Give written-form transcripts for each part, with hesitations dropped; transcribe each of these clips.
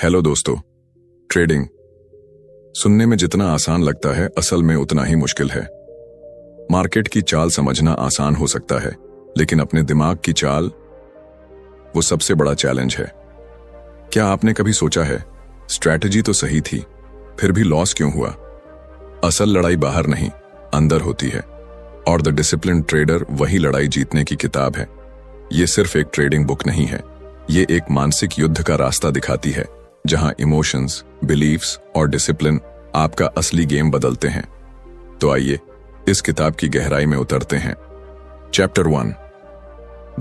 Hello दोस्तों। Trading सुनने में जितना आसान लगता है, असल में उतना ही मुश्किल है। मार्केट की चाल समझना आसान हो सकता है, लेकिन अपने दिमाग की चाल, वो सबसे बड़ा चैलेंज है। क्या आपने कभी सोचा है, स्ट्रैटेजी तो सही थी, फिर भी लॉस क्यों हुआ? असल लड़ाई बाहर नहीं, अंदर होती है। और द डिसिप्लिन ट्रेडर वही लड़ाई जीतने की किताब है। ये सिर्फ एक ट्रेडिंग बुक नहीं है, ये एक मानसिक युद्ध का रास्ता दिखाती है, जहां इमोशंस, बिलीफ्स और डिसिप्लिन आपका असली गेम बदलते हैं। तो आइए इस किताब की गहराई में उतरते हैं। Chapter 1,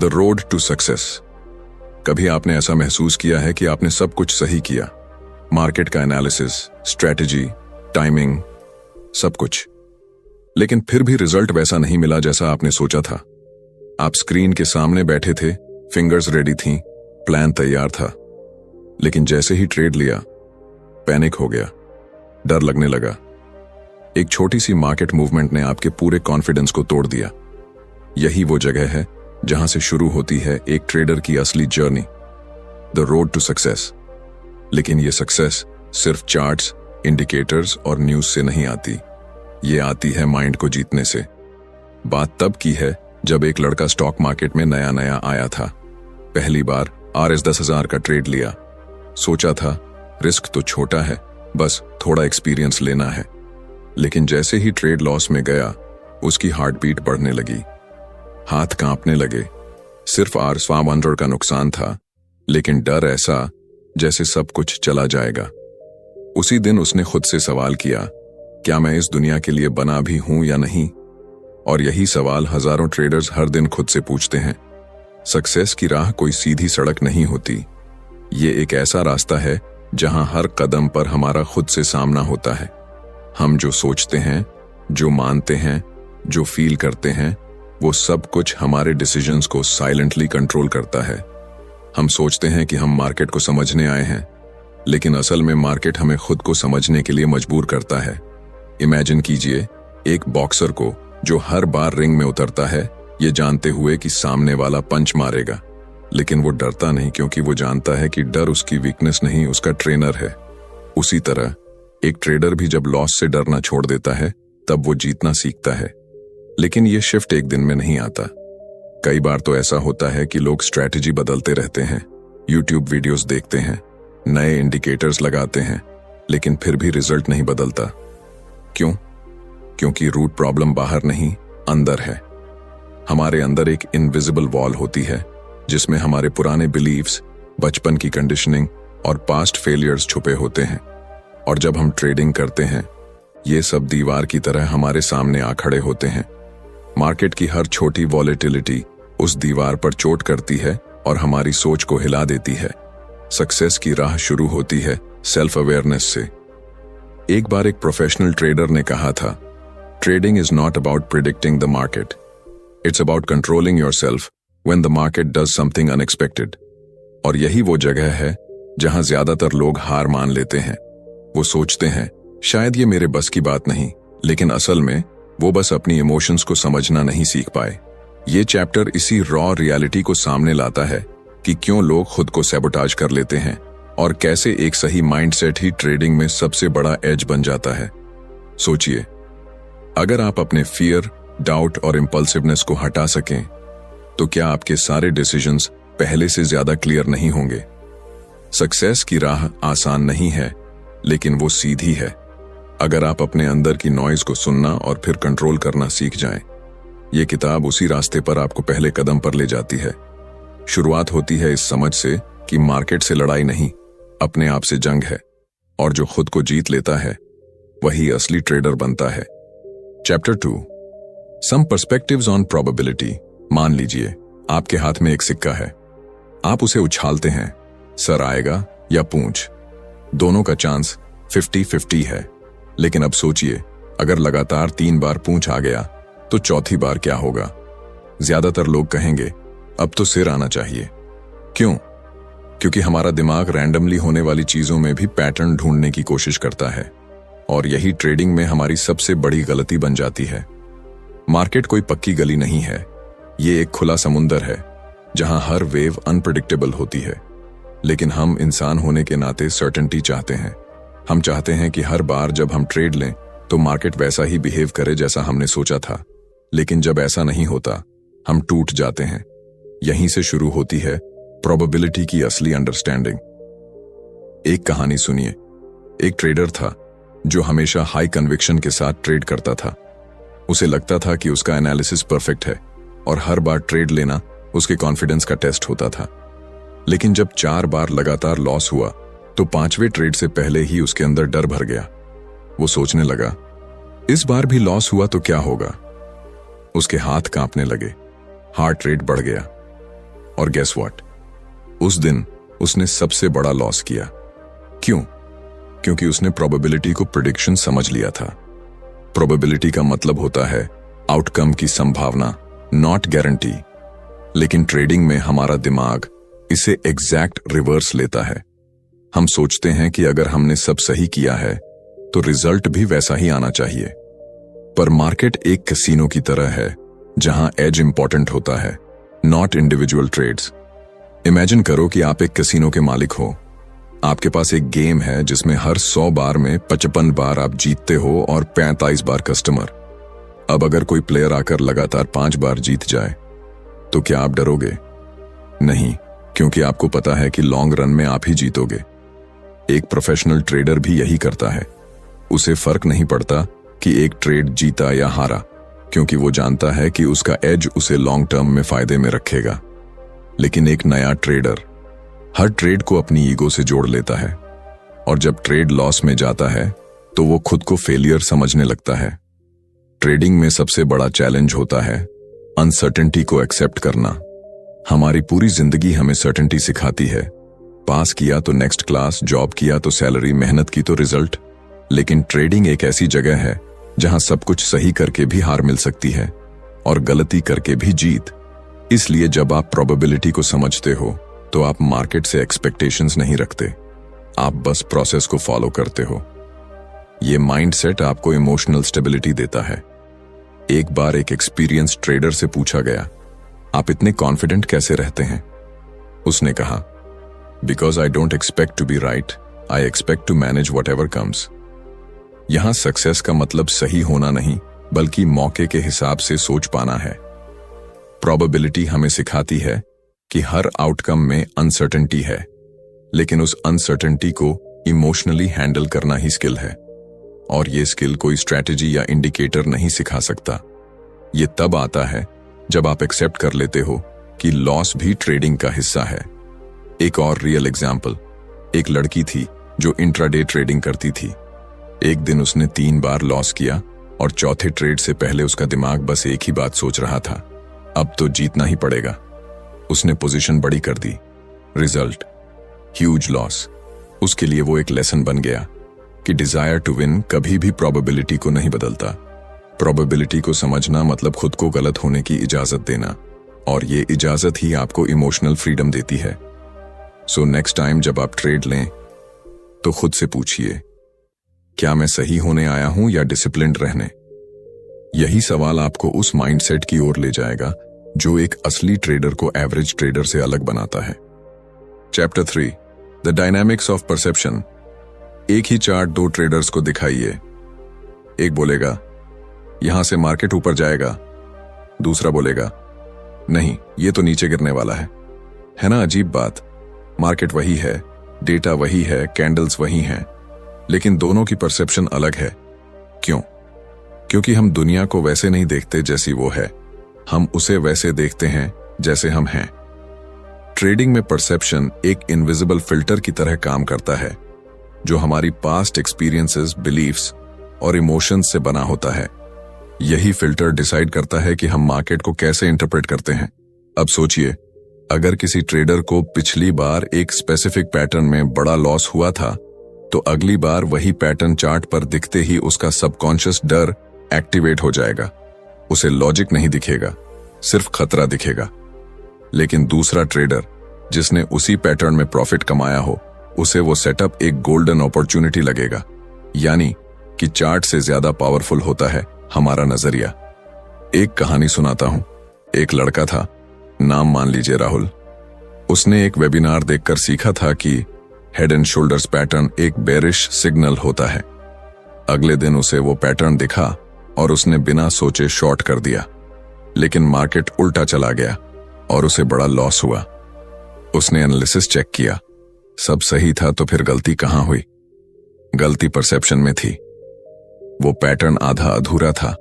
the road to success. कभी आपने ऐसा महसूस किया है कि आपने सब कुछ सही किया, मार्केट का एनालिसिस, स्ट्रैटेजी, टाइमिंग, सब कुछ, लेकिन फिर भी रिजल्ट वैसा नहीं मिला जैसा आपने सोचा था। आप स्क्रीन के सामने बैठे थे, फिंगर्स रेडी थीं, प्लान तैयार था, लेकिन जैसे ही ट्रेड लिया, पैनिक हो गया, डर लगने लगा। एक छोटी सी मार्केट मूवमेंट ने आपके पूरे कॉन्फिडेंस को तोड़ दिया। यही वो जगह है जहां से शुरू होती है एक ट्रेडर की असली journey, the road to success. लेकिन ये सक्सेस सिर्फ चार्ट्स, इंडिकेटर्स और न्यूज से नहीं आती, ये आती है माइंड को जीतने से। बात तब की है जब एक लड़का स्टॉक मार्केट में नया नया आया था, पहली बार RS 10,000 का ट्रेड लिया। सोचा था रिस्क तो छोटा है, बस थोड़ा एक्सपीरियंस लेना है। लेकिन जैसे ही ट्रेड लॉस में गया, उसकी हार्ट बीट बढ़ने लगी, हाथ कांपने लगे। सिर्फ RS 500 का नुकसान था, लेकिन डर ऐसा जैसे सब कुछ चला जाएगा। उसी दिन उसने खुद से सवाल किया, क्या मैं इस दुनिया के लिए बना भी हूं या नहीं? और यही सवाल हजारों ट्रेडर्स हर दिन खुद से पूछते हैं। सक्सेस की राह कोई सीधी सड़क नहीं होती, ये एक ऐसा रास्ता है जहां हर कदम पर हमारा खुद से सामना होता है। हम जो सोचते हैं, जो मानते हैं, जो फील करते हैं, वो सब कुछ हमारे डिसीजंस को साइलेंटली कंट्रोल करता है। हम सोचते हैं कि हम मार्केट को समझने आए हैं, लेकिन असल में मार्केट हमें खुद को समझने के लिए मजबूर करता है। इमेजिन कीजिए एक बॉक्सर को जो हर बार रिंग में उतरता है, ये जानते हुए कि सामने वाला पंच मारेगा, लेकिन वो डरता नहीं, क्योंकि वो जानता है कि डर उसकी वीकनेस नहीं, उसका ट्रेनर है। उसी तरह एक ट्रेडर भी जब लॉस से डरना छोड़ देता है, तब वो जीतना सीखता है। लेकिन ये शिफ्ट एक दिन में नहीं आता। कई बार तो ऐसा होता है कि लोग स्ट्रैटेजी बदलते रहते हैं, यूट्यूब वीडियोस देखते हैं, नए इंडिकेटर्स लगाते हैं, लेकिन फिर भी रिजल्ट नहीं बदलता। क्यों? क्योंकि रूट प्रॉब्लम बाहर नहीं, अंदर है। हमारे अंदर एक इनविजिबल वॉल होती है, जिसमें हमारे पुराने बिलीव्स, बचपन की कंडीशनिंग और पास्ट फेलियर्स छुपे होते हैं। और जब हम ट्रेडिंग करते हैं, ये सब दीवार की तरह हमारे सामने आ खड़े होते हैं। मार्केट की हर छोटी वॉलेटिलिटी उस दीवार पर चोट करती है और हमारी सोच को हिला देती है। सक्सेस की राह शुरू होती है सेल्फ अवेयरनेस से। एक बार एक प्रोफेशनल ट्रेडर ने कहा था, trading is not about predicting the market, it's about controlling yourself when the market does something unexpected। और यही वो जगह है जहां ज्यादातर लोग हार मान लेते हैं। वो सोचते हैं शायद ये मेरे बस की बात नहीं, लेकिन असल में वो बस अपनी इमोशंस को समझना नहीं सीख पाए। ये चैप्टर इसी रॉ रियलिटी को सामने लाता है कि क्यों लोग खुद को सैबोटाज कर लेते हैं और कैसे एक सही माइंडसेट ही ट्रेडिंग में सबसे बड़ा एज बन जाता है। सोचिए, अगर आप अपने फियर, डाउट और इंपल्सिवनेस को हटा सकें, तो क्या आपके सारे डिसीजंस पहले से ज्यादा क्लियर नहीं होंगे? सक्सेस की राह आसान नहीं है, लेकिन वो सीधी है। अगर आप अपने अंदर की नॉइज को सुनना और फिर कंट्रोल करना सीख जाएं, ये किताब उसी रास्ते पर आपको पहले कदम पर ले जाती है। शुरुआत होती है इस समझ से कि मार्केट से लड़ाई नहीं, अपने आप से जंग है, और जो खुद को जीत लेता है, वही असली ट्रेडर बनता है। Chapter 2, some perspectives on probability. मान लीजिए आपके हाथ में एक सिक्का है, आप उसे उछालते हैं, सर आएगा या पूंछ, दोनों का चांस 50-50 है। लेकिन अब सोचिए, अगर लगातार 3 बार पूंछ आ गया, तो चौथी बार क्या होगा? ज्यादातर लोग कहेंगे अब तो सिर आना चाहिए। क्यों? क्योंकि हमारा दिमाग रैंडमली होने वाली चीजों में भी पैटर्न ढूंढने की कोशिश करता है, और यही ट्रेडिंग में हमारी सबसे बड़ी गलती बन जाती है। मार्केट कोई पक्की गली नहीं है, ये एक खुला समुंदर है जहां हर वेव अनप्रेडिक्टेबल होती है। लेकिन हम इंसान होने के नाते सर्टेनिटी चाहते हैं। हम चाहते हैं कि हर बार जब हम ट्रेड लें तो मार्केट वैसा ही बिहेव करे जैसा हमने सोचा था, लेकिन जब ऐसा नहीं होता हम टूट जाते हैं। यहीं से शुरू होती है प्रोबेबिलिटी की असली अंडरस्टैंडिंग। एक कहानी सुनिए। एक ट्रेडर था जो हमेशा हाई कन्विक्शन के साथ ट्रेड करता था। उसे लगता था कि उसका एनालिसिस परफेक्ट है और हर बार ट्रेड लेना उसके कॉन्फिडेंस का टेस्ट होता था। लेकिन जब 4 बार लगातार लॉस हुआ तो 5वें ट्रेड से पहले ही उसके अंदर डर भर गया। वो सोचने लगा, इस बार भी लॉस हुआ तो क्या होगा। उसके हाथ कांपने लगे, हार्ट रेट बढ़ गया और गेस व्हाट, उस दिन उसने सबसे बड़ा लॉस किया। क्यों? क्योंकि उसने प्रोबेबिलिटी को प्रेडिक्शन समझ लिया था। प्रोबेबिलिटी का मतलब होता है आउटकम की संभावना, नॉट गारंटी। लेकिन ट्रेडिंग में हमारा दिमाग इसे एग्जैक्ट रिवर्स लेता है। हम सोचते हैं कि अगर हमने सब सही किया है तो रिजल्ट भी वैसा ही आना चाहिए। पर मार्केट एक कैसीनो की तरह है जहां एज इंपॉर्टेंट होता है, नॉट इंडिविजुअल ट्रेड्स। इमेजिन करो कि आप एक कैसीनो के मालिक हो। आपके पास एक गेम है जिसमें हर 100 बार में 55 बार आप जीतते हो और 45 बार कस्टमर। अब अगर कोई प्लेयर आकर लगातार 5 बार जीत जाए तो क्या आप डरोगे? नहीं, क्योंकि आपको पता है कि लॉन्ग रन में आप ही जीतोगे। एक प्रोफेशनल ट्रेडर भी यही करता है। उसे फर्क नहीं पड़ता कि एक ट्रेड जीता या हारा, क्योंकि वो जानता है कि उसका एज उसे लॉन्ग टर्म में फायदे में रखेगा। लेकिन एक नया ट्रेडर हर ट्रेड को अपनी ईगो से जोड़ लेता है और जब ट्रेड लॉस में जाता है तो वो खुद को फेलियर समझने लगता है। ट्रेडिंग में सबसे बड़ा चैलेंज होता है अनसर्टेनिटी को एक्सेप्ट करना। हमारी पूरी जिंदगी हमें सर्टेनिटी सिखाती है। पास किया तो नेक्स्ट क्लास, जॉब किया तो सैलरी, मेहनत की तो रिजल्ट। लेकिन ट्रेडिंग एक ऐसी जगह है जहां सब कुछ सही करके भी हार मिल सकती है और गलती करके भी जीत। इसलिए जब आप प्रोबेबिलिटी को समझते हो तो आप मार्केट से एक्सपेक्टेशंस नहीं रखते, आप बस प्रोसेस को फॉलो करते हो। ये माइंडसेट आपको इमोशनल स्टेबिलिटी देता है। एक बार एक एक्सपीरियंस ट्रेडर से पूछा गया, आप इतने कॉन्फिडेंट कैसे रहते हैं? उसने कहा, because I don't expect to be right, I expect to manage whatever comes. यहां सक्सेस का मतलब सही होना नहीं, बल्कि मौके के हिसाब से सोच पाना है। प्रोबेबिलिटी हमें सिखाती है कि हर आउटकम में अनसर्टेनिटी है, लेकिन उस अनसर्टेनिटी को इमोशनली हैंडल करना ही स्किल है। और ये स्किल कोई स्ट्रैटेजी या इंडिकेटर नहीं सिखा सकता। ये तब आता है जब आप एक्सेप्ट कर लेते हो कि लॉस भी ट्रेडिंग का हिस्सा है। एक और रियल एग्जाम्पल, एक लड़की थी जो इंट्राडे ट्रेडिंग करती थी। एक दिन उसने 3 बार लॉस किया और चौथे ट्रेड से पहले उसका दिमाग बस एक ही बात सोच रहा था, अब तो जीतना ही पड़ेगा। उसने पोजीशन बड़ी कर दी, रिजल्ट ह्यूज लॉस। उसके लिए वो एक लेसन बन गया कि डिजायर टू विन कभी भी प्रोबेबिलिटी को नहीं बदलता। प्रोबेबिलिटी को समझना मतलब खुद को गलत होने की इजाजत देना, और ये इजाजत ही आपको इमोशनल फ्रीडम देती है। सो नेक्स्ट टाइम जब आप ट्रेड लें तो खुद से पूछिए, क्या मैं सही होने आया हूं या डिसिप्लिन्ड रहने? यही सवाल आपको उस माइंडसेट की ओर ले जाएगा जो एक असली ट्रेडर को एवरेज ट्रेडर से अलग बनाता है। Chapter 3, the dynamics of perception. एक ही चार्ट 2 ट्रेडर्स को दिखाइए। एक बोलेगा, यहां से मार्केट ऊपर जाएगा। दूसरा बोलेगा, नहीं, ये तो नीचे गिरने वाला है ना? अजीब बात, मार्केट वही है, डेटा वही है, कैंडल्स वही हैं, लेकिन दोनों की परसेप्शन अलग है। क्यों? क्योंकि हम दुनिया को वैसे नहीं देखते जैसी वो है, हम उसे वैसे देखते हैं जैसे हम हैं। ट्रेडिंग में परसेप्शन एक इनविजिबल फिल्टर की तरह काम करता है जो हमारी पास्ट एक्सपीरियंसेस, बिलीफ्स और इमोशंस से बना होता है। यही फिल्टर डिसाइड करता है कि हम मार्केट को कैसे इंटरप्रेट करते हैं। अब सोचिए, अगर किसी ट्रेडर को पिछली बार एक स्पेसिफिक पैटर्न में बड़ा लॉस हुआ था तो अगली बार वही पैटर्न चार्ट पर दिखते ही उसका सबकॉन्शियस डर एक्टिवेट हो जाएगा। उसे लॉजिक नहीं दिखेगा, सिर्फ खतरा दिखेगा। लेकिन दूसरा ट्रेडर जिसने उसी पैटर्न में प्रॉफिट कमाया हो, उसे वो सेटअप एक गोल्डन अपॉर्चुनिटी लगेगा। यानी कि चार्ट से ज्यादा पावरफुल होता है हमारा नजरिया। एक कहानी सुनाता हूं। एक लड़का था, नाम मान लीजिए राहुल। उसने एक वेबिनार देखकर सीखा था कि हेड एंड शोल्डर्स पैटर्न एक बेरिश सिग्नल होता है। अगले दिन उसे वो पैटर्न दिखा और उसने बिना सोचे शॉर्ट कर दिया, लेकिन मार्केट उल्टा चला गया और उसे बड़ा लॉस हुआ। उसने एनालिसिस चेक किया, सब सही था तो फिर गलती कहां हुई? गलती परसेप्शन में थी। वो पैटर्न आधा अधूरा था,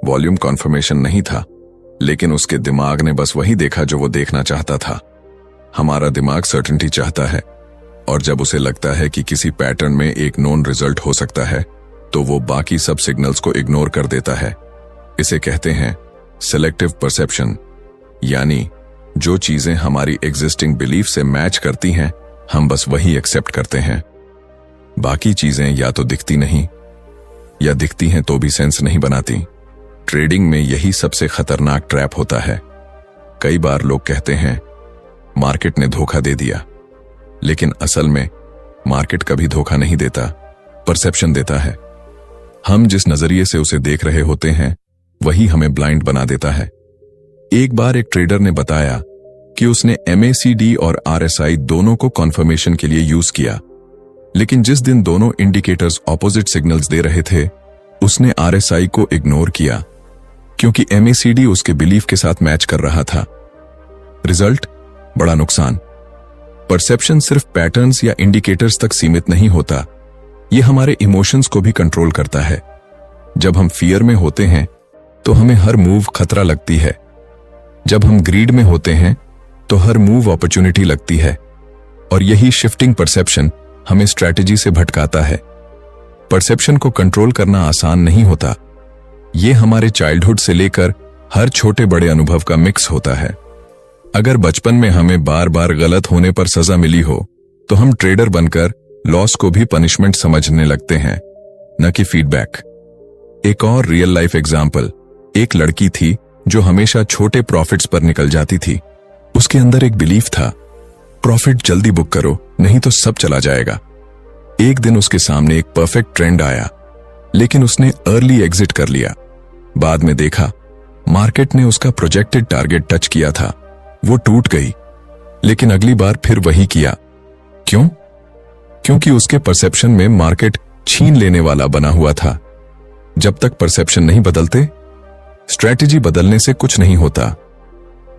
वॉल्यूम कॉन्फर्मेशन नहीं था, लेकिन उसके दिमाग ने बस वही देखा जो वो देखना चाहता था। हमारा दिमाग सर्टेनिटी चाहता है, और जब उसे लगता है कि किसी पैटर्न में एक नोन रिजल्ट हो सकता है तो वो बाकी सब सिग्नल्स को इग्नोर कर देता है। इसे कहते हैं सिलेक्टिव परसेप्शन, यानी जो चीजें हमारी एग्जिस्टिंग बिलीफ से मैच करती हैं हम बस वही एक्सेप्ट करते हैं। बाकी चीजें या तो दिखती नहीं या दिखती हैं तो भी सेंस नहीं बनाती। ट्रेडिंग में यही सबसे खतरनाक ट्रैप होता है। कई बार लोग कहते हैं मार्केट ने धोखा दे दिया, लेकिन असल में मार्केट कभी धोखा नहीं देता, परसेप्शन देता है। हम जिस नजरिए से उसे देख रहे होते हैं वही हमें ब्लाइंड बना देता है। एक बार एक ट्रेडर ने बताया कि उसने MACD और RSI दोनों को कॉन्फर्मेशन के लिए यूज किया, लेकिन जिस दिन दोनों इंडिकेटर्स ऑपोजिट सिग्नल्स दे रहे थे उसने RSI को इग्नोर किया, क्योंकि MACD उसके बिलीफ के साथ मैच कर रहा था। रिजल्ट, बड़ा नुकसान। परसेप्शन सिर्फ पैटर्न्स या इंडिकेटर्स तक सीमित नहीं होता, ये हमारे इमोशंस को भी कंट्रोल करता है। जब हम फियर में होते हैं तो हमें हर मूव खतरा लगती है। जब हम ग्रीड में होते हैं तो हर मूव अपॉर्चुनिटी लगती है, और यही शिफ्टिंग परसेप्शन हमें स्ट्रैटेजी से भटकाता है। परसेप्शन को कंट्रोल करना आसान नहीं होता। ये हमारे चाइल्डहुड से लेकर हर छोटे बड़े अनुभव का मिक्स होता है। अगर बचपन में हमें बार बार गलत होने पर सजा मिली हो तो हम ट्रेडर बनकर लॉस को भी पनिशमेंट समझने लगते हैं, न कि फीडबैक। एक और रियल लाइफ एग्जाम्पल, एक लड़की थी जो हमेशा छोटे प्रॉफिट्स पर निकल जाती थी। उसके अंदर एक बिलीफ था, प्रॉफिट जल्दी बुक करो नहीं तो सब चला जाएगा। एक दिन उसके सामने एक परफेक्ट ट्रेंड आया, लेकिन उसने अर्ली एग्जिट कर लिया। बाद में देखा मार्केट ने उसका प्रोजेक्टेड टारगेट टच किया था, वो टूट गई, लेकिन अगली बार फिर वही किया। क्यों? क्योंकि उसके परसेप्शन में मार्केट छीन लेने वाला बना हुआ था। जब तक परसेप्शन नहीं बदलते, स्ट्रैटेजी बदलने से कुछ नहीं होता।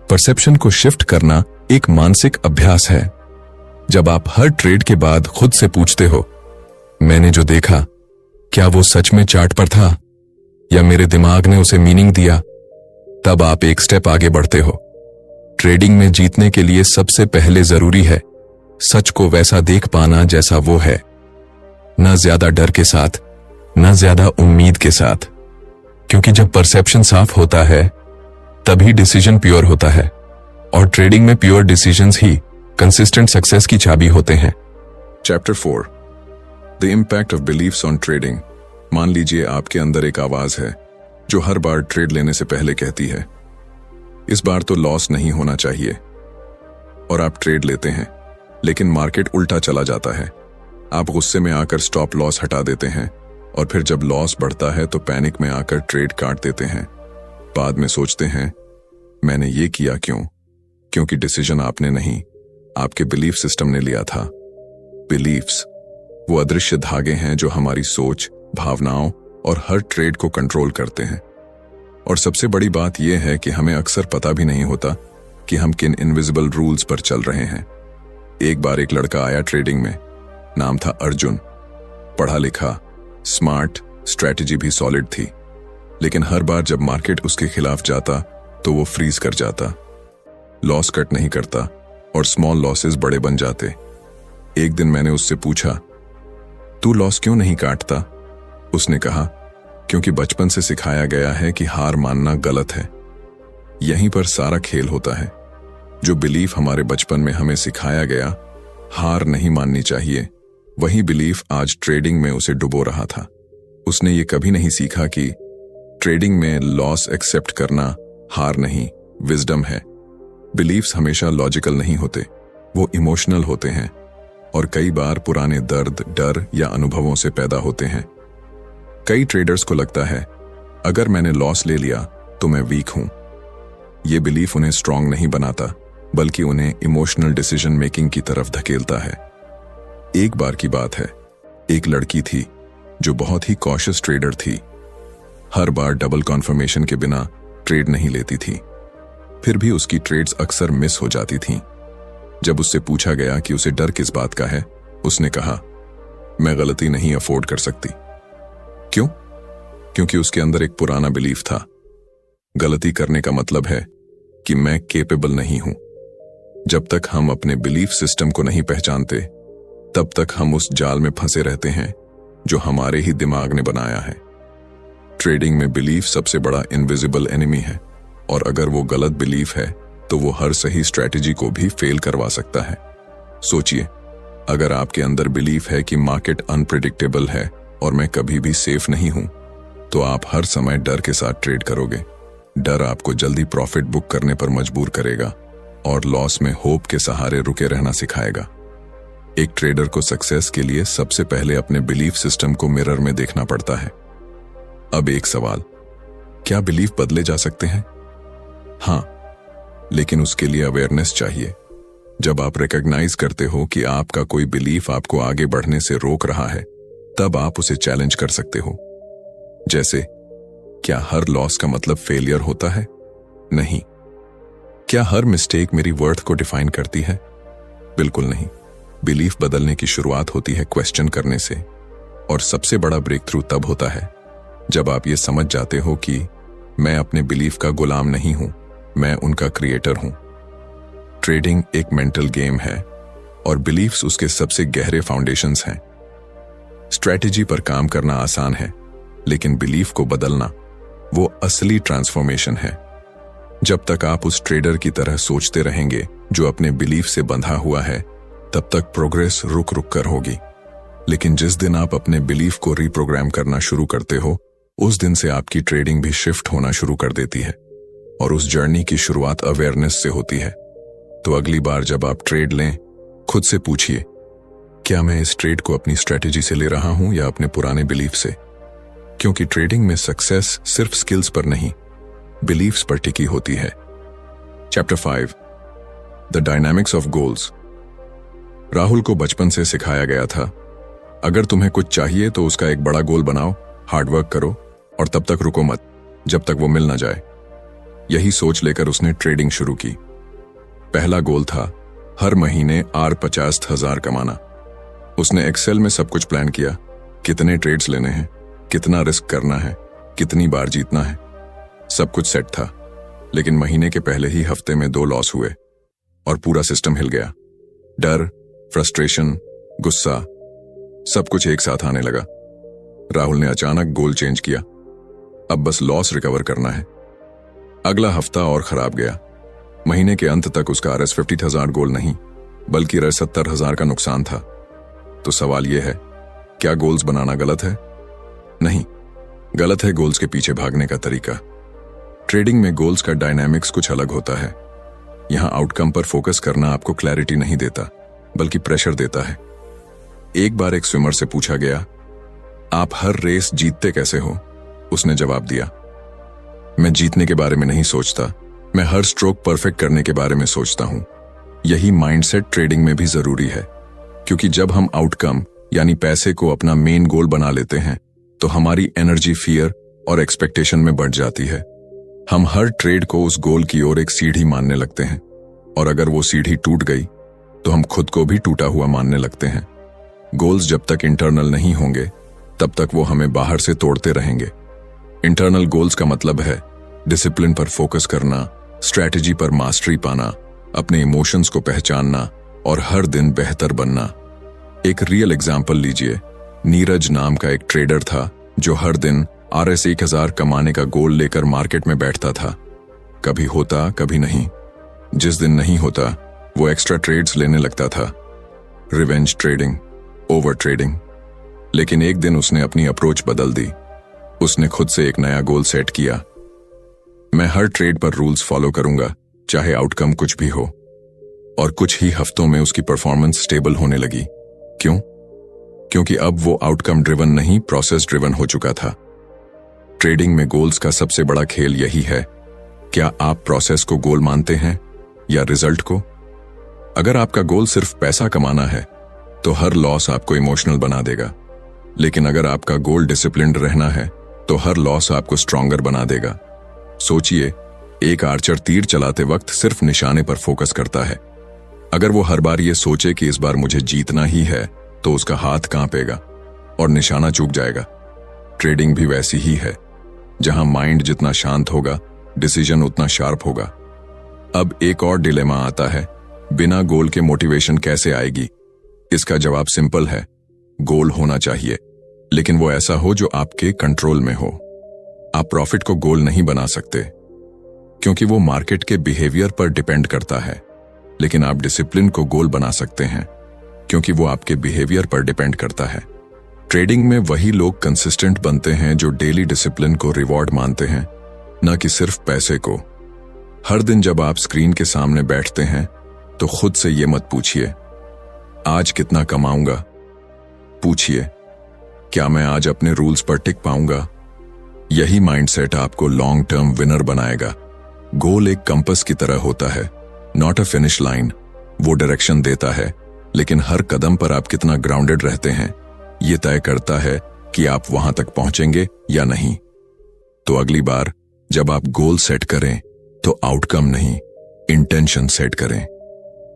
परसेप्शन को शिफ्ट करना एक मानसिक अभ्यास है। जब आप हर ट्रेड के बाद खुद से पूछते हो, मैंने जो देखा क्या वो सच में चार्ट पर था या मेरे दिमाग ने उसे मीनिंग दिया, तब आप एक स्टेप आगे बढ़ते हो। ट्रेडिंग में जीतने के लिए सबसे पहले जरूरी है सच को वैसा देख पाना जैसा वो है, न ज्यादा डर के साथ, न ज्यादा उम्मीद के साथ। क्योंकि जब परसेप्शन साफ होता है तभी डिसीजन प्योर होता है, और ट्रेडिंग में प्योर डिसीजंस ही कंसिस्टेंट सक्सेस की चाबी होते हैं। Chapter 4, the impact of beliefs on trading. मान लीजिए आपके अंदर एक आवाज है जो हर बार ट्रेड लेने से पहले कहती है, इस बार तो लॉस नहीं होना चाहिए, और आप ट्रेड लेते हैं, लेकिन मार्केट उल्टा चला जाता है। आप गुस्से में आकर स्टॉप लॉस हटा देते हैं, और फिर जब लॉस बढ़ता है तो पैनिक में आकर ट्रेड काट देते हैं। बाद में सोचते हैं मैंने ये किया क्यों? क्योंकि डिसीजन आपने नहीं, आपके बिलीफ सिस्टम ने लिया था। बिलीफ्स वो अदृश्य धागे हैं जो हमारी सोच, भावनाओं और हर ट्रेड को कंट्रोल करते हैं। और सबसे बड़ी बात यह है कि हमें अक्सर पता भी नहीं होता कि हम किन इनविजिबल रूल्स पर चल रहे हैं। एक बार एक लड़का आया ट्रेडिंग में, नाम था अर्जुन। पढ़ा लिखा, स्मार्ट, स्ट्रैटेजी भी सॉलिड थी, लेकिन हर बार जब मार्केट उसके खिलाफ जाता तो वो फ्रीज कर जाता, लॉस कट नहीं करता और स्मॉल लॉसेस बड़े बन जाते। एक दिन मैंने उससे पूछा, तू लॉस क्यों नहीं काटता? उसने कहा, क्योंकि बचपन से सिखाया गया है कि हार मानना गलत है। यहीं पर सारा खेल होता है। जो बिलीफ हमारे बचपन में हमें सिखाया गया, हार नहीं माननी चाहिए, वही बिलीफ आज ट्रेडिंग में उसे डुबो रहा था। उसने ये कभी नहीं सीखा कि ट्रेडिंग में लॉस एक्सेप्ट करना हार नहीं, विजडम है। बिलीफ्स हमेशा लॉजिकल नहीं होते, वो इमोशनल होते हैं, और कई बार पुराने दर्द, डर या अनुभवों से पैदा होते हैं। कई ट्रेडर्स को लगता है अगर मैंने लॉस ले लिया तो मैं वीक हूं। ये बिलीफ उन्हें स्ट्रांग नहीं बनाता, बल्कि उन्हें इमोशनल डिसीजन मेकिंग की तरफ धकेलता है। एक बार की बात है, एक लड़की थी जो बहुत ही कॉशियस ट्रेडर थी। हर बार डबल कॉन्फर्मेशन के बिना ट्रेड नहीं लेती थी। फिर भी उसकी ट्रेड्स अक्सर मिस हो जाती थीं। जब उससे पूछा गया कि उसे डर किस बात का है, उसने कहा, मैं गलती नहीं अफोर्ड कर सकती। क्यों? क्योंकि उसके अंदर एक पुराना बिलीफ था, गलती करने का मतलब है कि मैं केपेबल नहीं हूं। जब तक हम अपने बिलीफ सिस्टम को नहीं पहचानते, तब तक हम उस जाल में फंसे रहते हैं जो हमारे ही दिमाग ने बनाया है। ट्रेडिंग में बिलीफ सबसे बड़ा इनविजिबल एनिमी है, और अगर वो गलत बिलीफ है तो वो हर सही स्ट्रैटेजी को भी फेल करवा सकता है। सोचिए, अगर आपके अंदर बिलीफ है कि मार्केट अनप्रिडिक्टेबल है और मैं कभी भी सेफ नहीं हूं, तो आप हर समय डर के साथ ट्रेड करोगे। डर आपको जल्दी प्रॉफिट बुक करने पर मजबूर करेगा और लॉस में होप के सहारे रुके रहना सिखाएगा। एक ट्रेडर को सक्सेस के लिए सबसे पहले अपने बिलीफ सिस्टम को मिरर में देखना पड़ता है। अब एक सवाल, क्या बिलीफ बदले जा सकते हैं? हाँ, लेकिन उसके लिए अवेयरनेस चाहिए। जब आप रिकॉग्नाइज करते हो कि आपका कोई बिलीफ आपको आगे बढ़ने से रोक रहा है, तब आप उसे चैलेंज कर सकते हो। जैसे, क्या हर लॉस का मतलब फेलियर होता है? नहीं। क्या हर मिस्टेक मेरी वर्थ को डिफाइन करती है? बिल्कुल नहीं। बिलीफ बदलने की शुरुआत होती है क्वेश्चन करने से, और सबसे बड़ा ब्रेक थ्रू तब होता है जब आप ये समझ जाते हो कि मैं अपने बिलीफ का गुलाम नहीं हूं, मैं उनका क्रिएटर हूं। ट्रेडिंग एक मेंटल गेम है और बिलीफ्स उसके सबसे गहरे फाउंडेशंस हैं। स्ट्रैटेजी पर काम करना आसान है, लेकिन बिलीफ को बदलना वो असली ट्रांसफॉर्मेशन है। जब तक आप उस ट्रेडर की तरह सोचते रहेंगे जो अपने बिलीफ से बंधा हुआ है, तब तक प्रोग्रेस रुक रुक कर होगी। लेकिन जिस दिन आप अपने बिलीफ को रीप्रोग्राम करना शुरू करते हो, उस दिन से आपकी ट्रेडिंग भी शिफ्ट होना शुरू कर देती है, और उस जर्नी की शुरुआत अवेयरनेस से होती है। तो अगली बार जब आप ट्रेड लें, खुद से पूछिए, क्या मैं इस ट्रेड को अपनी स्ट्रैटेजी से ले रहा हूं या अपने पुराने बिलीफ से? क्योंकि ट्रेडिंग में सक्सेस सिर्फ स्किल्स पर नहीं, बिलीफ्स पर टिकी होती है। Chapter 5, the dynamics of goals. Rahul को बचपन से सिखाया गया था, अगर तुम्हें कुछ चाहिए तो उसका एक बड़ा गोल बनाओ, हार्डवर्क करो और तब तक रुको मत जब तक वो मिल ना जाए। यही सोच लेकर उसने ट्रेडिंग शुरू की। पहला गोल था हर महीने R50,000 कमाना। उसने एक्सेल में सब कुछ प्लान किया, कितने ट्रेड्स लेने हैं, कितना रिस्क करना है, कितनी बार जीतना है, सब कुछ सेट था। लेकिन महीने के पहले ही हफ्ते में 2 लॉस हुए और पूरा सिस्टम हिल गया। डर, फ्रस्ट्रेशन, गुस्सा, सब कुछ एक साथ आने लगा। राहुल ने अचानक गोल चेंज किया, अब बस लॉस रिकवर करना है। अगला हफ्ता और खराब गया। महीने के अंत तक उसका RS50,000 गोल नहीं, बल्कि RS70,000 का नुकसान था। तो सवाल यह है, क्या गोल्स बनाना गलत है? नहीं, गलत है गोल्स के पीछे भागने का तरीका। ट्रेडिंग में गोल्स का डायनामिक्स कुछ अलग होता है। यहां आउटकम पर फोकस करना आपको क्लैरिटी नहीं देता, बल्कि प्रेशर देता है। एक बार एक स्विमर से पूछा गया, आप हर रेस जीतते कैसे हो? उसने जवाब दिया, मैं जीतने के बारे में नहीं सोचता, मैं हर स्ट्रोक परफेक्ट करने के बारे में सोचता हूं। यही माइंडसेट ट्रेडिंग में भी जरूरी है, क्योंकि जब हम आउटकम यानी पैसे को अपना मेन गोल बना लेते हैं, तो हमारी एनर्जी फियर और एक्सपेक्टेशन में बढ़ जाती है। हम हर ट्रेड को उस गोल की ओर एक सीढ़ी मानने लगते हैं, और अगर वो सीढ़ी टूट गई तो हम खुद को भी टूटा हुआ मानने लगते हैं। गोल्स जब तक इंटरनल नहीं होंगे, तब तक वो हमें बाहर से तोड़ते रहेंगे। इंटरनल गोल्स का मतलब है डिसिप्लिन पर फोकस करना, स्ट्रैटेजी पर मास्टरी पाना, अपने इमोशंस को पहचानना और हर दिन बेहतर बनना। एक रियल एग्जाम्पल लीजिए। नीरज नाम का एक ट्रेडर था जो हर दिन RS1000 कमाने का गोल लेकर मार्केट में बैठता था। कभी होता, कभी नहीं। जिस दिन नहीं होता, वो एक्स्ट्रा ट्रेड्स लेने लगता था। Revenge trading, over trading. लेकिन एक दिन उसने अपनी अप्रोच बदल दी। उसने खुद से एक नया गोल सेट किया, मैं हर ट्रेड पर रूल्स फॉलो करूंगा, चाहे आउटकम कुछ भी हो। और कुछ ही हफ्तों में उसकी परफॉर्मेंस स्टेबल होने लगी। क्यों? क्योंकि अब वो आउटकम ड्रिवन नहीं, प्रोसेस ड्रिवन हो चुका था। ट्रेडिंग में गोल्स का सबसे बड़ा खेल यही है, क्या आप प्रोसेस को गोल मानते हैं या रिजल्ट को? अगर आपका गोल सिर्फ पैसा कमाना है तो हर लॉस आपको इमोशनल बना देगा, लेकिन अगर आपका गोल डिसिप्लिन्ड रहना है तो हर लॉस आपको स्ट्रॉन्गर बना देगा। सोचिए, एक आर्चर तीर चलाते वक्त सिर्फ निशाने पर फोकस करता है। अगर वो हर बार ये सोचे कि इस बार मुझे जीतना ही है, तो उसका हाथ कांपेगा और निशाना चूक जाएगा। ट्रेडिंग भी वैसी ही है, जहां माइंड जितना शांत होगा, डिसीजन उतना शार्प होगा। अब एक और डिलेमा आता है, बिना गोल के मोटिवेशन कैसे आएगी? इसका जवाब सिंपल है, गोल होना चाहिए, लेकिन वो ऐसा हो जो आपके कंट्रोल में हो। आप प्रॉफिट को गोल नहीं बना सकते, क्योंकि वो मार्केट के बिहेवियर पर डिपेंड करता है, लेकिन आप डिसिप्लिन को गोल बना सकते हैं, क्योंकि वो आपके बिहेवियर पर डिपेंड करता है। ट्रेडिंग में वही लोग कंसिस्टेंट बनते हैं जो डेली डिसिप्लिन को रिवॉर्ड मानते हैं, न कि सिर्फ पैसे को। हर दिन जब आप स्क्रीन के सामने बैठते हैं तो खुद से ये मत पूछिए आज कितना कमाऊंगा, पूछिए क्या मैं आज अपने रूल्स पर टिक पाऊंगा। यही माइंडसेट आपको लॉन्ग टर्म विनर बनाएगा। गोल एक कंपास की तरह होता है, नॉट अ फिनिश लाइन। वो डायरेक्शन देता है, लेकिन हर कदम पर आप कितना ग्राउंडेड रहते हैं ये तय करता है कि आप वहां तक पहुंचेंगे या नहीं। तो अगली बार जब आप गोल सेट करें तो आउटकम नहीं, इंटेंशन सेट करें।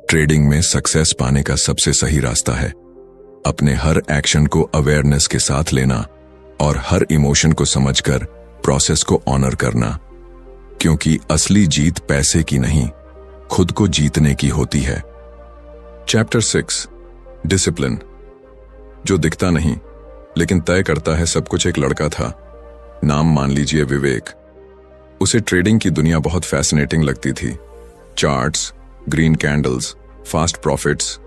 ट्रेडिंग में सक्सेस पाने का सबसे सही रास्ता है अपने हर एक्शन को अवेयरनेस के साथ लेना और हर इमोशन को समझकर प्रोसेस को ऑनर करना, क्योंकि असली जीत पैसे की नहीं, खुद को जीतने की होती है। Chapter 6, discipline. जो दिखता नहीं लेकिन तय करता है सब कुछ। एक लड़का था, नाम मान लीजिए विवेक। उसे ट्रेडिंग की दुनिया बहुत फैसिनेटिंग लगती थी। Charts, green candles, fast profits,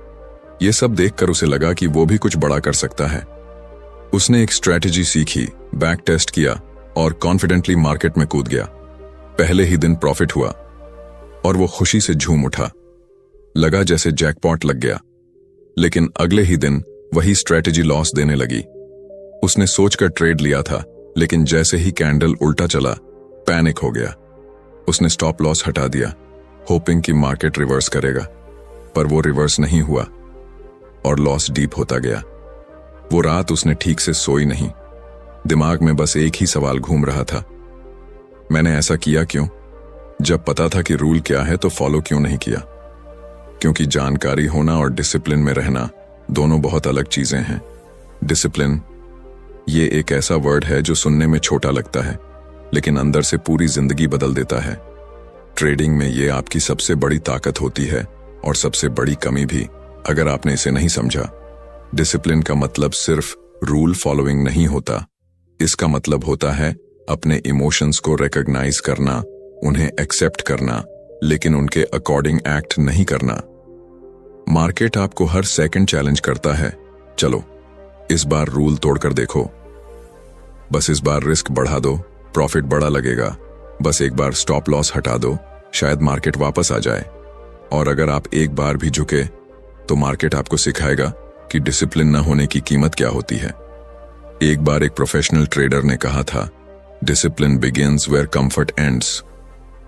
ये सब देखकर उसे लगा कि वो भी कुछ बड़ा कर सकता है। उसने एक स्ट्रेटेजी सीखी, बैक टेस्ट किया और कॉन्फिडेंटली मार्केट में कूद गया। पहले ही दिन प्रॉफिट हुआ और वो खुशी से झूम उठा, लगा जैसे जैकपॉट लग गया। लेकिन अगले ही दिन वही स्ट्रेटेजी लॉस देने लगी। उसने सोचकर ट्रेड लिया था, लेकिन जैसे ही कैंडल उल्टा चला पैनिक हो गया। उसने स्टॉप लॉस हटा दिया, होपिंग कि मार्केट रिवर्स करेगा, पर वो रिवर्स नहीं हुआ और लॉस डीप होता गया। वो रात उसने ठीक से सोई नहीं। दिमाग में बस एक ही सवाल घूम रहा था, मैंने ऐसा किया क्यों? जब पता था कि रूल क्या है तो फॉलो क्यों नहीं किया? क्योंकि जानकारी होना और डिसिप्लिन में रहना दोनों बहुत अलग चीजें हैं। डिसिप्लिन ये एक ऐसा वर्ड है जो सुनने में छोटा लगता है, लेकिन अंदर से पूरी जिंदगी बदल देता है। ट्रेडिंग में ये आपकी सबसे बड़ी ताकत होती है और सबसे बड़ी कमी भी, अगर आपने इसे नहीं समझा। डिसिप्लिन का मतलब सिर्फ रूल फॉलोइंग नहीं होता। इसका मतलब होता है अपने इमोशंस को रिकॉग्नाइज करना, उन्हें एक्सेप्ट करना, लेकिन उनके अकॉर्डिंग एक्ट नहीं करना। मार्केट आपको हर सेकंड चैलेंज करता है, चलो इस बार रूल तोड़कर देखो, बस इस बार रिस्क बढ़ा दो, प्रॉफिट बड़ा लगेगा, बस एक बार स्टॉप लॉस हटा दो, शायद मार्केट वापस आ जाए। और अगर आप एक बार भी झुके तो मार्केट आपको सिखाएगा कि डिसिप्लिन न होने की कीमत क्या होती है। एक बार एक प्रोफेशनल ट्रेडर ने कहा था, discipline begins where comfort ends.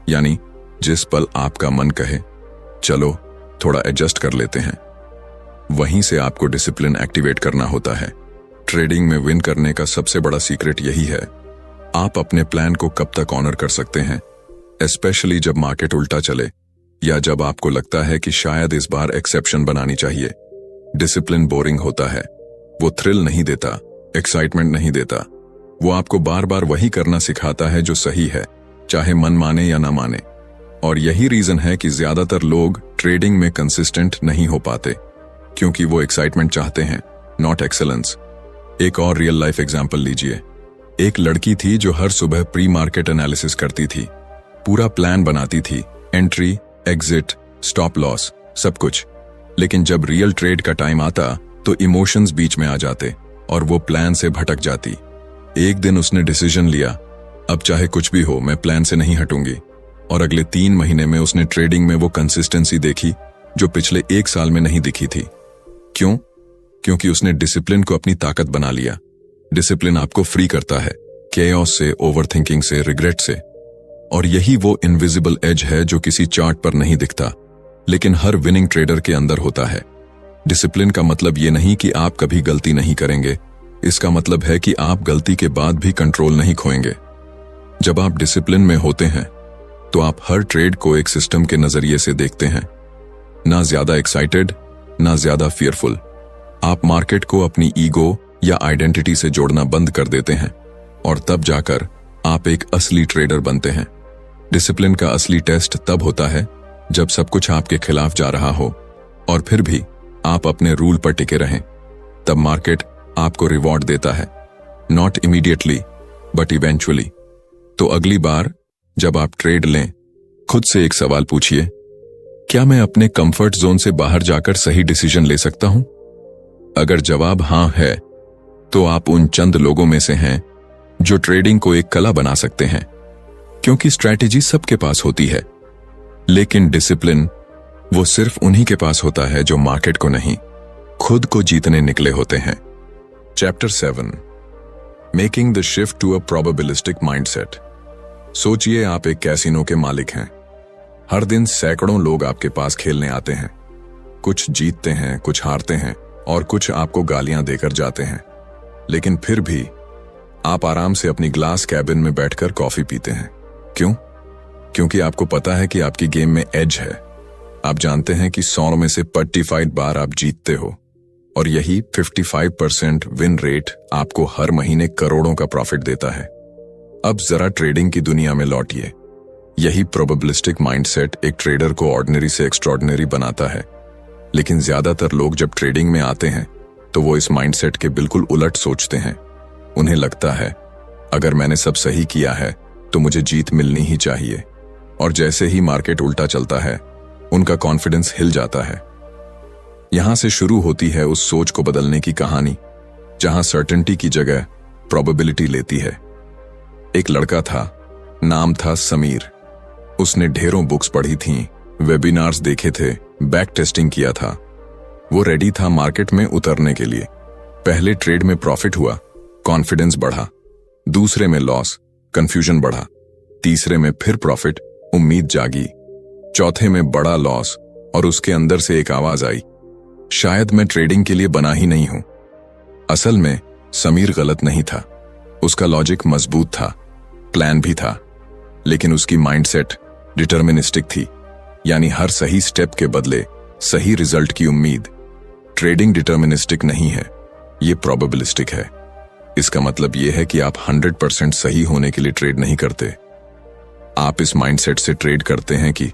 यानी जिस पल आपका मन कहे चलो थोड़ा एडजस्ट कर लेते हैं, वहीं से आपको डिसिप्लिन एक्टिवेट करना होता है। ट्रेडिंग में विन करने का सबसे बड़ा सीक्रेट यही है, आप अपने प्लान को कब तक ऑनर कर सकते हैं, स्पेशली जब मार्केट उल्टा चले या जब आपको लगता है कि शायद इस बार एक्सेप्शन बनानी चाहिए। डिसिप्लिन बोरिंग होता है, वो थ्रिल नहीं देता, एक्साइटमेंट नहीं देता, वो आपको बार बार वही करना सिखाता है जो सही है, चाहे मन माने या ना माने। और यही रीजन है कि ज्यादातर लोग ट्रेडिंग में कंसिस्टेंट नहीं हो पाते, क्योंकि वो एक्साइटमेंट चाहते हैं, नॉट एक्सेलेंस। एक और रियल लाइफ एग्जांपल लीजिए। एक लड़की थी जो हर सुबह प्री मार्केट एनालिसिस करती थी, पूरा प्लान बनाती थी, एंट्री, एग्जिट, स्टॉप लॉस, सब कुछ। लेकिन जब रियल ट्रेड का टाइम आता तो इमोशंस बीच में आ जाते और वो प्लान से भटक जाती। एक दिन उसने डिसीजन लिया, अब चाहे कुछ भी हो मैं प्लान से नहीं हटूंगी। और अगले 3 महीने में उसने ट्रेडिंग में वो कंसिस्टेंसी देखी जो पिछले 1 साल में नहीं दिखी थी। क्यों? क्योंकि उसने डिसिप्लिन को अपनी ताकत बना लिया। डिसिप्लिन आपको फ्री करता है केओस से, ओवरथिंकिंग से, रिग्रेट से। और यही वो इनविजिबल एज है जो किसी चार्ट पर नहीं दिखता, लेकिन हर विनिंग ट्रेडर के अंदर होता है। डिसिप्लिन का मतलब ये नहीं कि आप कभी गलती नहीं करेंगे, इसका मतलब है कि आप गलती के बाद भी कंट्रोल नहीं खोएंगे। जब आप डिसिप्लिन में होते हैं तो आप हर ट्रेड को एक सिस्टम के नजरिए से देखते हैं, ना ज्यादा एक्साइटेड ना ज्यादा फियरफुल। आप मार्केट को अपनी ईगो या आइडेंटिटी से जोड़ना बंद कर देते हैं और तब जाकर आप एक असली ट्रेडर बनते हैं। डिसिप्लिन का असली टेस्ट तब होता है जब सब कुछ आपके खिलाफ जा रहा हो और फिर भी आप अपने रूल पर टिके रहें। तब मार्केट आपको रिवॉर्ड देता है, नॉट इमीडिएटली बट इवेंचुअली। तो अगली बार जब आप ट्रेड लें, खुद से एक सवाल पूछिए, क्या मैं अपने कंफर्ट जोन से बाहर जाकर सही डिसीजन ले सकता हूं? अगर जवाब हां है तो आप उन चंद लोगों में से हैं जो ट्रेडिंग को एक कला बना सकते हैं, क्योंकि स्ट्रैटेजी सबके पास होती है, लेकिन डिसिप्लिन वो सिर्फ उन्हीं के पास होता है जो मार्केट को नहीं, खुद को जीतने निकले होते हैं। Chapter 7, making the shift to a probabilistic mindset. सोचिए आप एक कैसीनो के मालिक हैं। हर दिन सैकड़ों लोग आपके पास खेलने आते हैं। कुछ जीतते हैं, कुछ हारते हैं और कुछ आपको गालियां देकर जाते हैं, लेकिन फिर भी आप आराम से अपनी ग्लास कैबिन में बैठकर कॉफी पीते हैं। क्यों? क्योंकि आपको पता है कि आपकी गेम में एज है। आप जानते हैं कि 100 में से 45 बार आप जीतते हो और यही 55% विन रेट आपको हर महीने करोड़ों का प्रॉफिट देता है। अब जरा ट्रेडिंग की दुनिया में लौटिए। यही प्रोबेबिलिस्टिक माइंडसेट एक ट्रेडर को ऑर्डिनरी से एक्स्ट्रॉर्डिनरी बनाता है, लेकिन ज्यादातर लोग जब ट्रेडिंग में आते हैं तो वो इस माइंडसेट के बिल्कुल उलट सोचते हैं। उन्हें लगता है अगर मैंने सब सही किया है तो मुझे जीत मिलनी ही चाहिए, और जैसे ही मार्केट उल्टा चलता है उनका कॉन्फिडेंस हिल जाता है। यहां से शुरू होती है उस सोच को बदलने की कहानी जहां सर्टेनिटी की जगह प्रोबेबिलिटी लेती है। एक लड़का था, नाम था समीर। उसने ढेरों बुक्स पढ़ी थीं, वेबिनार्स देखे थे, बैक टेस्टिंग किया था। वो रेडी था मार्केट में उतरने के लिए। पहले ट्रेड में प्रॉफिट हुआ, कॉन्फिडेंस बढ़ा। दूसरे में लॉस, कंफ्यूजन बढ़ा। तीसरे में फिर प्रॉफिट, उम्मीद जागी। चौथे में बड़ा लॉस और उसके अंदर से एक आवाज आई, शायद मैं ट्रेडिंग के लिए बना ही नहीं हूं। असल में समीर गलत नहीं था। उसका लॉजिक मजबूत था, प्लान भी था, लेकिन उसकी माइंडसेट डिटर्मिनिस्टिक थी, यानी हर सही स्टेप के बदले सही रिजल्ट की उम्मीद। ट्रेडिंग डिटर्मिनिस्टिक नहीं है, ये प्रोबेबिलिस्टिक है। इसका मतलब यह है कि आप 100% सही होने के लिए ट्रेड नहीं करते। आप इस माइंडसेट से ट्रेड करते हैं कि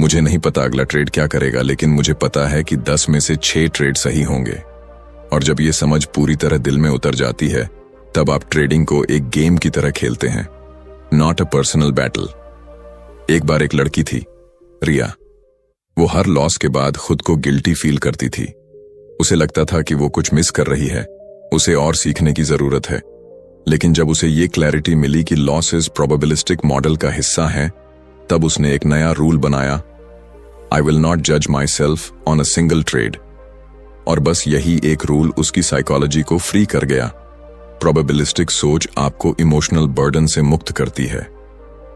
मुझे नहीं पता अगला ट्रेड क्या करेगा, लेकिन मुझे पता है कि 10 में से 6 ट्रेड सही होंगे। और जब यह समझ पूरी तरह दिल में उतर जाती है, तब आप ट्रेडिंग को एक गेम की तरह खेलते हैं, नॉट अ पर्सनल बैटल। एक बार एक लड़की थी, रिया। वो हर लॉस के बाद खुद को गिल्टी फील करती थी। उसे लगता था कि वो कुछ मिस कर रही है, उसे और सीखने की जरूरत है। लेकिन जब उसे ये क्लैरिटी मिली कि लॉसेस प्रोबेबिलिस्टिक मॉडल का हिस्सा है, तब उसने एक नया रूल बनाया, आई विल नॉट जज my self on a single trade. और बस यही एक रूल उसकी साइकोलॉजी को फ्री कर गया। प्रोबेबिलिस्टिक सोच आपको इमोशनल बर्डन से मुक्त करती है।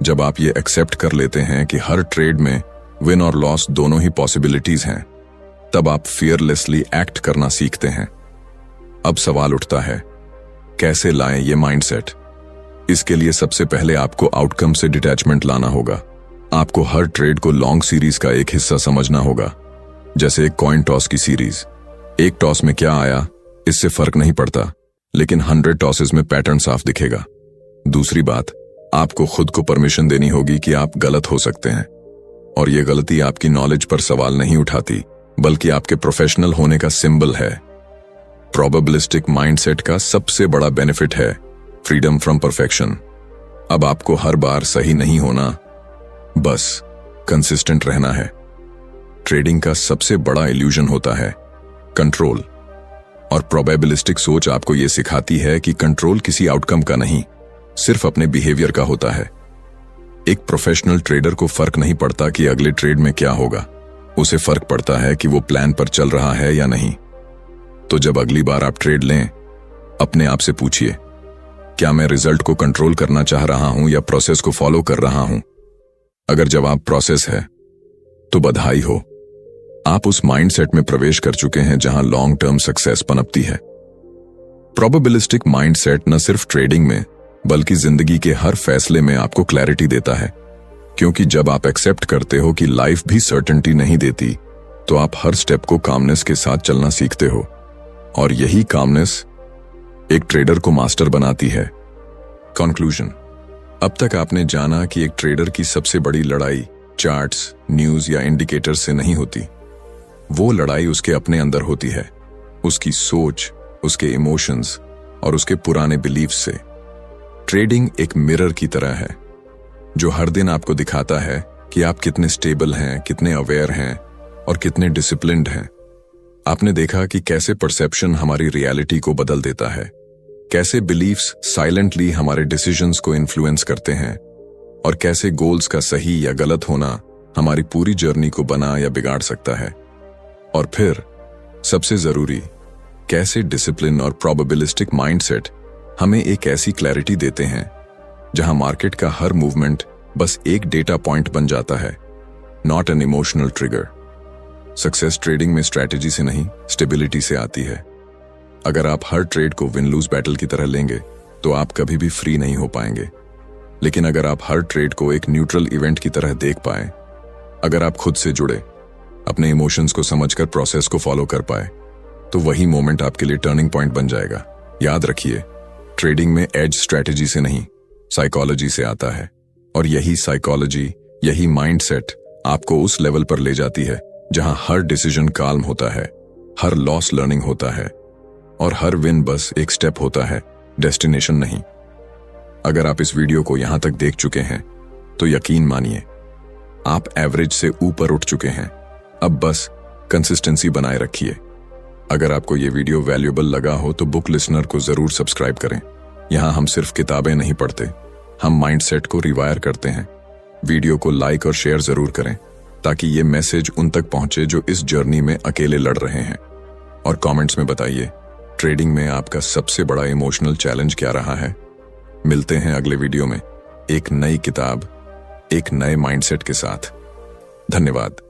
जब आप ये एक्सेप्ट कर लेते हैं कि हर ट्रेड में विन और लॉस दोनों ही पॉसिबिलिटीज हैं, तब आप फियरलेसली एक्ट करना सीखते हैं। अब सवाल उठता है, कैसे लाएं ये माइंडसेट? इसके लिए सबसे पहले आपको आउटकम से डिटैचमेंट लाना होगा। आपको हर ट्रेड को लॉन्ग सीरीज का एक हिस्सा समझना होगा, जैसे एक कॉइन टॉस की सीरीज। एक टॉस में क्या आया इससे फर्क नहीं पड़ता, लेकिन 100 टॉसेस में पैटर्न साफ दिखेगा। दूसरी बात, आपको खुद को परमिशन देनी होगी कि आप गलत हो सकते हैं, और ये गलती आपकी नॉलेज पर सवाल नहीं उठाती, बल्कि आपके प्रोफेशनल होने का सिंबल है। प्रोबेबिलिस्टिक माइंडसेट का सबसे बड़ा बेनिफिट है फ्रीडम फ्रॉम परफेक्शन। अब आपको हर बार सही नहीं होना, बस कंसिस्टेंट रहना है। ट्रेडिंग का सबसे बड़ा इल्यूजन होता है कंट्रोल, और प्रोबेबिलिस्टिक सोच आपको यह सिखाती है कि कंट्रोल किसी आउटकम का नहीं, सिर्फ अपने बिहेवियर का होता है। एक प्रोफेशनल ट्रेडर को फर्क नहीं पड़ता कि अगले ट्रेड में क्या होगा, उसे फर्क पड़ता है कि वो प्लान पर चल रहा है या नहीं। तो जब अगली बार आप ट्रेड लें, अपने आप से पूछिए, क्या मैं रिजल्ट को कंट्रोल करना चाह रहा हूं या प्रोसेस को फॉलो कर रहा हूं? अगर जवाब प्रोसेस है तो बधाई हो, आप उस माइंडसेट में प्रवेश कर चुके हैं जहां लॉन्ग टर्म सक्सेस पनपती है। प्रोबेबिलिस्टिक माइंडसेट न सिर्फ ट्रेडिंग में बल्कि जिंदगी के हर फैसले में आपको क्लैरिटी देता है, क्योंकि जब आप एक्सेप्ट करते हो कि लाइफ भी सर्टेनिटी नहीं देती, तो आप हर स्टेप को कामनेस के साथ चलना सीखते हो, और यही कामनेस एक ट्रेडर को मास्टर बनाती है। कंक्लूजन, अब तक आपने जाना कि एक ट्रेडर की सबसे बड़ी लड़ाई चार्ट्स, न्यूज या इंडिकेटर से नहीं होती। वो लड़ाई उसके अपने अंदर होती है, उसकी सोच, उसके इमोशंस और उसके पुराने बिलीफ से। ट्रेडिंग एक मिरर की तरह है जो हर दिन आपको दिखाता है कि आप कितने स्टेबल हैं, कितने अवेयर हैं और कितने डिसिप्लिन्ड हैं। आपने देखा कि कैसे परसेप्शन हमारी रियलिटी को बदल देता है, कैसे बिलीफ्स साइलेंटली हमारे डिसीजंस को इन्फ्लुएंस करते हैं, और कैसे गोल्स का सही या गलत होना हमारी पूरी जर्नी को बना या बिगाड़ सकता है। और फिर सबसे जरूरी, कैसे डिसिप्लिन और प्रोबेबिलिस्टिक माइंडसेट हमें एक ऐसी क्लैरिटी देते हैं जहां मार्केट का हर मूवमेंट बस एक डेटा पॉइंट बन जाता है, not an emotional trigger. Success trading में स्ट्रैटेजी से नहीं, स्टेबिलिटी से आती है। अगर आप हर ट्रेड को विन लूज बैटल की तरह लेंगे तो आप कभी भी फ्री नहीं हो पाएंगे। लेकिन अगर आप हर ट्रेड को एक न्यूट्रल इवेंट की तरह देख पाए, अगर आप खुद से जुड़े, अपने इमोशंस को समझकर प्रोसेस को फॉलो कर पाए, तो वही मोमेंट आपके लिए टर्निंग पॉइंट बन जाएगा। याद रखिए, ट्रेडिंग में एज स्ट्रैटेजी से नहीं, साइकोलॉजी से आता है, और यही साइकोलॉजी, यही माइंडसेट आपको उस लेवल पर ले जाती है जहां हर डिसीजन काल्म होता है, हर लॉस लर्निंग होता है, और हर विन बस एक स्टेप होता है, डेस्टिनेशन नहीं। अगर आप इस वीडियो को यहां तक देख चुके हैं तो यकीन मानिए, आप एवरेज से ऊपर उठ चुके हैं। अब बस कंसिस्टेंसी बनाए रखिए। अगर आपको ये वीडियो वैल्यूएबल लगा हो तो बुक लिसनर को जरूर सब्सक्राइब करें। यहाँ हम सिर्फ किताबें नहीं पढ़ते, हम माइंडसेट को रिवायर करते हैं। वीडियो को लाइक और शेयर जरूर करें ताकि ये मैसेज उन तक पहुंचे जो इस जर्नी में अकेले लड़ रहे हैं। और कमेंट्स में बताइए, ट्रेडिंग में आपका सबसे बड़ा इमोशनल चैलेंज क्या रहा है। मिलते हैं अगले वीडियो में एक नई किताब, एक नए माइंडसेट के साथ। धन्यवाद।